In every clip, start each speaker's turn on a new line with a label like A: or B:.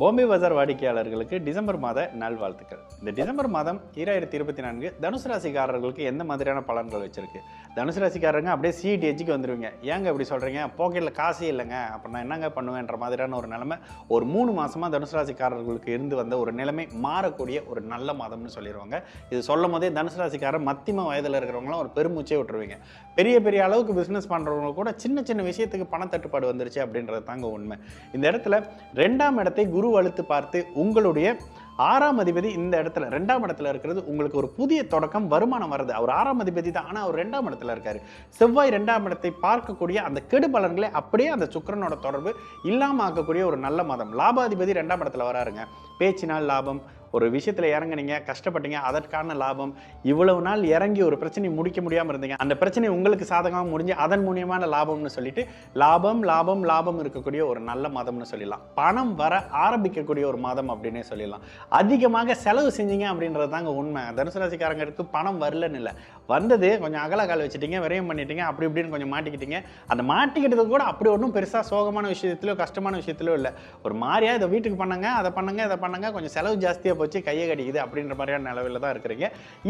A: பாம்பே பஜார் வாடிக்கையாளர்களுக்கு டிசம்பர் மாத நல்வாழ்த்துக்கள். இந்த டிசம்பர் மாதம் 2024 தனுசு ராசிக்காரர்களுக்கு எந்த மாதிரியான பலன்கள் வச்சிருக்கு? தனுசு ராசிக்காரங்க அப்படியே சீட் எஜ்ஜுக்கு வந்துடுவீங்க. ஏங்க அப்படி சொல்கிறீங்க? பாக்கெட்டில் காசே இல்லைங்க, அப்போ நான் என்னங்க பண்ணுவேன்ற மாதிரியான ஒரு நிலைமை ஒரு 3 மாதமாக தனுசு ராசிக்காரர்களுக்கு இருந்து வந்த ஒரு நிலைமை மாறக்கூடிய ஒரு நல்ல மாதம்னு சொல்லிடுவாங்க. இது சொல்லும் போதே தனுசு ராசிக்காரர் மத்தியம வயதில் இருக்கிறவங்களாம் ஒரு பெருமூச்சே விட்டுருவீங்க. பெரிய பெரிய அளவுக்கு பிஸ்னஸ் பண்ணுறவங்க கூட சின்ன சின்ன விஷயத்துக்கு பணத்தட்டுப்பாடு வந்துருச்சு அப்படின்றது தாங்க உண்மை. இந்த இடத்துல 2ஆம் இடத்தை குரு வலுத்து பார்த்து உங்களுடைய 6ஆம் அதிபதி இந்த இடத்துல 2ஆம் இடத்துல இருக்கிறது உங்களுக்கு ஒரு புதிய தொடக்கம், வருமானம் வருது. அவர் 6ஆம் அதிபதி தான், ஆனால் அவர் 2ஆம் இடத்துல இருக்காரு. செவ்வாய் 2ஆம் இடத்தை பார்க்கக்கூடிய அந்த கெடு பலன்களை அப்படியே அந்த சுக்கிரனோட தொடர்பு இல்லாமல் ஆக்கக்கூடிய ஒரு நல்ல மாதம். லாபாதிபதி 2ஆம் இடத்துல வராருங்க. பேச்சினால் லாபம், ஒரு விஷயத்தில் இறங்குனீங்க, கஷ்டப்பட்டீங்க, அதற்கான லாபம். இவ்வளவு நாள் இறங்கி ஒரு பிரச்சனை முடிக்க முடியாமல் இருந்தீங்க, அந்த பிரச்சனை உங்களுக்கு சாதகமாக முடிஞ்சு அதன் மூலியமான லாபம்னு சொல்லிட்டு லாபம் லாபம் லாபம் இருக்கக்கூடிய ஒரு நல்ல மாதம்னு சொல்லலாம். பணம் வர ஆரம்பிக்கக்கூடிய ஒரு மாதம் அப்படின்னே சொல்லலாம். அதிகமாக செலவு செஞ்சீங்க அப்படின்றது தாங்க உண்மை. தனுசு ராசிக்காரங்களுக்கு பணம் வரலன்னு இல்லை, வந்தது கொஞ்சம் அகல கால் வச்சுட்டீங்க, விரயம் பண்ணிட்டீங்க, அப்படி இப்படின்னு கொஞ்சம் மாட்டிக்கிட்டீங்க. அந்த மாட்டிக்கிட்டது கூட அப்படி ஒன்றும் பெருசாக சோகமான விஷயத்திலோ கஷ்டமான விஷயத்திலோ இல்லை. ஒரு மாதிரியா இதை வீட்டுக்கு பண்ணுங்க, அதை பண்ணுங்க, இதை பண்ணுங்க, கொஞ்சம் செலவு ஜாஸ்தியாக போச்சு, கையை கடிக்குது அப்படின்ற மாதிரியான நிலவில் தான் இருக்கிறீங்க.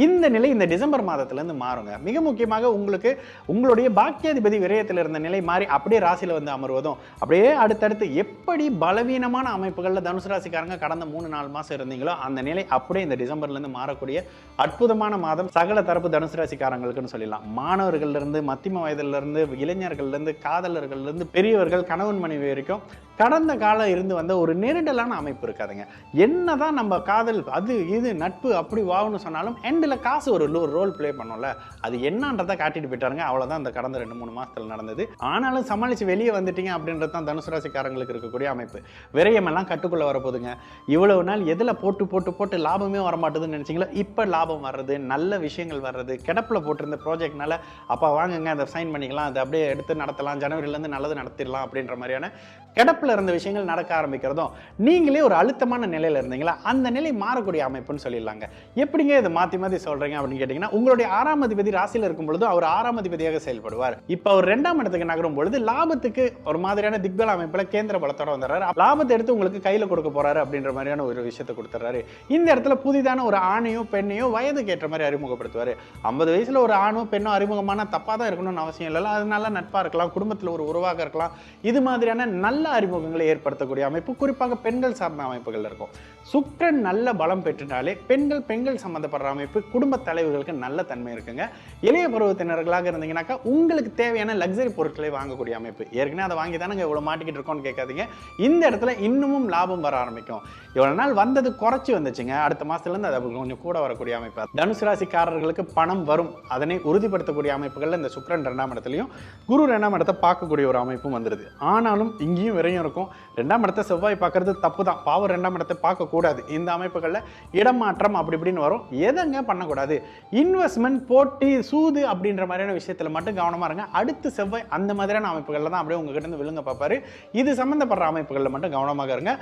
A: இந்த நிலை இந்த டிசம்பர் மாதத்திலிருந்து மாறுங்க. மிக முக்கியமாக உங்களுக்கு உங்களுடைய பாக்கியாதிபதி விரயத்தில் இருந்த நிலை மாறி அப்படியே ராசியில் வந்து அமர்வதும், அப்படியே அடுத்தடுத்து எப்படி பலவீனமான அமைப்புகளில் தனுசு ராசிக்காரங்க கடந்த 3-4 மாதம் இருந்தீங்களோ அந்த நிலை அப்படியே இந்த டிசம்பர்லேருந்து மாறக்கூடிய அற்புதமான மாதம் சகல தரப்பு தனுசு ராசிக்காரங்களுக்குன்னு சொல்லலாம். மாணவர்கள்லேருந்து மத்தியம வயதிலிருந்து இளைஞர்கள்லேருந்து காதலர்கள்லேருந்து பெரியவர்கள் கணவன் மனைவி வரைக்கும் கடந்த காலம் இருந்து வந்த ஒரு நெருடலான அமைப்பு இருக்காதுங்க. என்னதான் நம்ம காதல் அது இது நட்பு அப்படி வாவுன்னு சொன்னாலும் எண்டில் காசு ஒரு ரோல் பிளே பண்ணோம்ல, அது என்னன்றதை காட்டிட்டு போயிட்டாருங்க. அவ்வளோதான் இந்த கடந்த 2-3 மாதத்தில் நடந்தது. ஆனாலும் சமாளித்து வெளியே வந்துட்டீங்க அப்படின்றது தான் தனுசு ராசிக்காரங்களுக்கு இருக்கக்கூடிய அமைப்பு. விரயமெல்லாம் கட்டுக்குள்ளே வரப்போதுங்க. இவ்வளவு நாள் எதில் போட்டு போட்டு போட்டு லாபமே வரமாட்டுதுன்னு நினச்சிங்களோ, இப்போ லாபம் வர்றது, நல்ல விஷயங்கள் வர்றது. கிடப்பில் போட்டிருந்த ப்ராஜெக்ட்னால அப்போ வாங்குங்க, அதை சைன் பண்ணிக்கலாம், அதை அப்படியே எடுத்து நடத்தலாம், ஜனவரியிலேருந்து நல்லது நடத்திடலாம் அப்படின்ற மாதிரியான கிடப்பில் இருந்த விஷயங்கள் நடக்க ஆரம்பிக்கிறதும், நீங்களே ஒரு அழுத்தமான நிலையில் இருந்தீங்களா அந்த நிலை மாறக்கூடிய அமைப்புன்னு சொல்லிடலாங்க. எப்படிங்க இதை மாற்றி மாற்றி சொல்கிறீங்க அப்படின்னு கேட்டிங்கன்னா, உங்களுடைய 6ஆம் அதிபதி ராசியில் இருக்கும் பொழுது அவர் 6ஆம் அதிபதியாக செயல்படுவார். இப்போ அவர் 2ஆம் இடத்துக்கு நகரும் பொழுது லாபத்துக்கு ஒரு மாதிரியான திக்பல அமைப்பில் கேந்திர பலத்தோட வந்துடுறாரு. லாபத்தை எடுத்து உங்களுக்கு கையில் கொடுக்க போறாரு அப்படின்ற மாதிரியான ஒரு விஷயத்தை கொடுத்துறாரு. இந்த இடத்துல புதிதான ஒரு ஆணையோ பெண்ணையோ வயதுக்கு ஏற்ற மாதிரி அறிமுகப்படுத்துவார். 50 வயசுல ஒரு ஆணோ பெண்ணோ அறிமுகமான தப்பாக தான் இருக்கணும்னு அவசியம் இல்லை. அது நல்லா நட்பாக இருக்கலாம், குடும்பத்தில் ஒரு உருவாக இருக்கலாம். இது மாதிரியான நல்ல அறிமுகங்களை ஏற்படுத்தக்கூடிய அமைப்பு குறிப்பாக பெண்கள் சார்ந்த அமைப்புகள் இருக்கும். சுக்கிரன் நல்ல பலம் பெற்றுட்டாலே பெண்கள் சம்பந்தப்படுற அமைப்பு குடும்ப தலைவர்களுக்கு நல்ல தன்மை இருக்குங்க. இளைய பருவத்தினர்களாக இருந்தீங்கன்னாக்கா உங்களுக்கு தேவையான லக்ஸரி பொருட்களை வாங்கக்கூடிய அமைப்பு. ஏற்கனவே அதை வாங்கி தானே இவ்வளவு மாட்டிக்கிட்டு இருக்கோம்னு கேட்காதீங்க. இந்த இடத்துல இன்னமும் லாபம் வர ஆரம்பிக்கும். இவ்வளவு நாள் வந்தது குறைச்சி வந்துச்சுங்க, அடுத்த மாசத்துல இருந்து அது கொஞ்சம் கூட வரக்கூடிய அமைப்பு. தனுசு ராசிக்காரர்களுக்கு பணம் வரும், அதனை உறுதிப்படுத்தக்கூடிய அமைப்புகள்ல இந்த சுக்கிரன் 2ஆம் இடத்துலையும் குரு 2ஆம் இடத்தை பார்க்கக்கூடிய ஒரு அமைப்பும் வந்துருது. ஆனாலும் இங்கேயும் விரையும் இருக்கும். 2ஆம் இடத்தை செவ்வாய் பார்க்கறது தப்பு தான், பாவம் 2ஆம் இடத்தை பார்க்கக்கூடாது. இந்த அமைப்புகளில் இடமாற்றம் அப்படி இப்படின்னு வரும். எதங்க பண்ணக்கூடாது? இன்வெஸ்ட்மெண்ட், போட்டி, சூது அப்படின்ற மாதிரியான விஷயத்தில் மட்டும் கவனமாக இருங்க. அடுத்து செவ்வாய் அந்த மாதிரியான அமைப்புகளில் தான் அப்படியே உங்ககிட்ட இருந்து விழுங்க பார்ப்பாரு. இது சம்பந்தப்படுற அமைப்புகளில் மட்டும் கவனமாக இருங்க.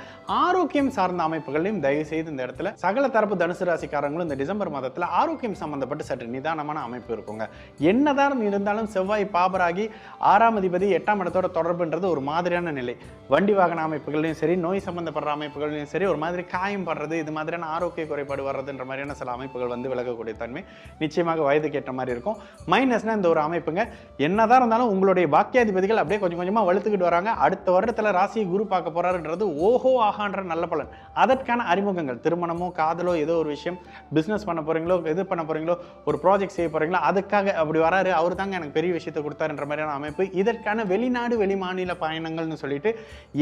A: ஆரோக்கியம் சார்ந்த அமைப்புகளையும் தயவு செய்து இந்த இடத்துல சகல தரப்பு தனுசு ராசிக்காரங்களும் இந்த டிசம்பர் மாதத்தில் ஆரோக்கியம் சம்பந்தப்பட்டு சற்று நிதானமான அமைப்பு இருக்குங்க. என்னதான் இருந்தாலும் செவ்வாய் பாபராகி 6ஆம் அதிபதி 8ஆம் இடத்தோட தொடர்புன்றது ஒரு மாதிரியான நிலை. வண்டி வாகன அமைப்புகளையும் சரி, நோய் சம்பந்தப்படுற அமைப்புகளையும் சரி, ஒரு மாதிரி காயம் படுறது, இது மாதிரியான ஆரோக்கிய குறைபாடு வர்றதுன்ற மாதிரியான சில அமைப்புகள் வந்து விலகக்கூடிய தன்மை நிச்சயமாக வயதுக்கு ஏற்ற மாதிரி இருக்கும். மைனஸ்னா இந்த ஒரு அமைப்புங்க. என்னதான் இருந்தாலும் உங்களுடைய பாக்கியாதிபதிகள் அப்படியே கொஞ்சம் கொஞ்சமாக வலுத்துக்கிட்டு வராங்க. அடுத்த வருடத்தில் ராசியை குரு பார்க்க போறாருன்றது ஓஹோ ஆகான்ற நல்ல பலன். அதற்கான அறிமுகங்கள், திருமணமோ காதலோ ஏதோ ஒரு விஷயம், பிஸ்னஸ் பண்ண போறீங்களோ, எது பண்ண போறீங்களோ, ஒரு ப்ராஜெக்ட் செய்ய போறீங்களோ, அதுக்காக அப்படி வராரு, அவர் தாங்க எனக்கு பெரிய விஷயத்தை கொடுத்தாருன்ற மாதிரியான அமைப்பு. இதற்கான வெளிநாடு வெளி மாநில பயணங்கள்னு சொல்லிட்டு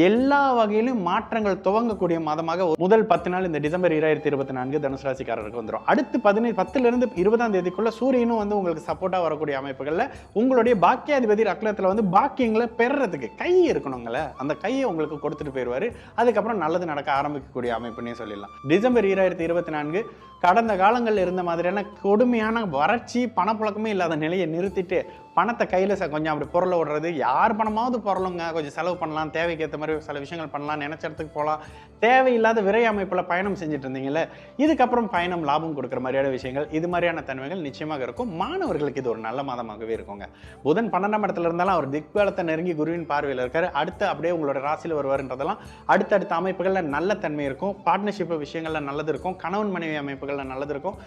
A: எல்லா வகையிலும் மாற்றங்கள் துவங்கக்கூடிய மாதமாக முதல் 10 நாள் இந்த டிசம்பர் 2024 தனுசு ராசிக்காரருக்கு வந்துடும். அடுத்து 10லிருந்து 20ஆம் தேதிக்குள்ள சூரியனும் வந்து உங்களுக்கு சப்போர்ட்டா வரக்கூடிய அமைப்புகள்ல உங்களுடைய பாக்கியாதிபதி ரக்லத்துல வந்து பாக்கியங்களை பெறறதுக்கு கை இருக்கணுங்களே, அந்த கையை உங்களுக்கு கொடுத்துட்டு போயிடுவாரு. அதுக்கப்புறம் நல்லது நடக்க ஆரம்பிக்கக்கூடிய அமைப்புன்னே சொல்லலாம். டிசம்பர் 2024 கடந்த காலங்களில் இருந்த மாதிரியான கொடுமையான வறட்சி, பணப்புழக்கமே இல்லாத நிலையை நிறுத்திட்டு பணத்தை கையில் கொஞ்சம் அப்படி பொருளை விடுறது, யார் பணமாவது பொருளுங்க, கொஞ்சம் செலவு பண்ணலாம், தேவைக்கு ஏற்ற மாதிரி சில விஷயங்கள் பண்ணலாம், நினைச்ச இடத்துக்கு போகலாம். தேவையில்லாத விரை அமைப்பில் பயணம் செஞ்சுட்டு இருந்தீங்கல்ல, இதுக்கப்புறம் பயணம் லாபம் கொடுக்குற மாதிரியான விஷயங்கள், இது மாதிரியான தன்மைகள் நிச்சயமாக இருக்கும். மாணவர்களுக்கு இது ஒரு நல்ல மாதமாகவே இருக்குங்க. புதன் 12ஆம் இடத்துல இருந்தாலும் அவர் திக்பலத்தை நெருங்கி குருவின் பார்வையில் இருக்காரு. அடுத்து அப்படியே உங்களோட ராசியில் வருவார்ன்றதெல்லாம் அடுத்தடுத்த அமைப்புகளில் நல்ல தன்மை இருக்கும். பார்ட்னர்ஷிப் விஷயங்களில் நல்லது இருக்கும். கணவன் மனைவி அமைப்புகளில் நல்லது இருக்கும்.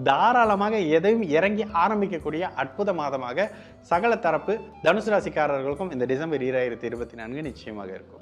A: தாராளமாக எதையும் இறங்கி ஆரம்பிக்கக்கூடிய அற்புத மாதமாக சகல தரப்பு தனுசு ராசிக்காரர்களுக்கும் இந்த டிசம்பர் 2024 நிச்சயமாக இருக்கும்.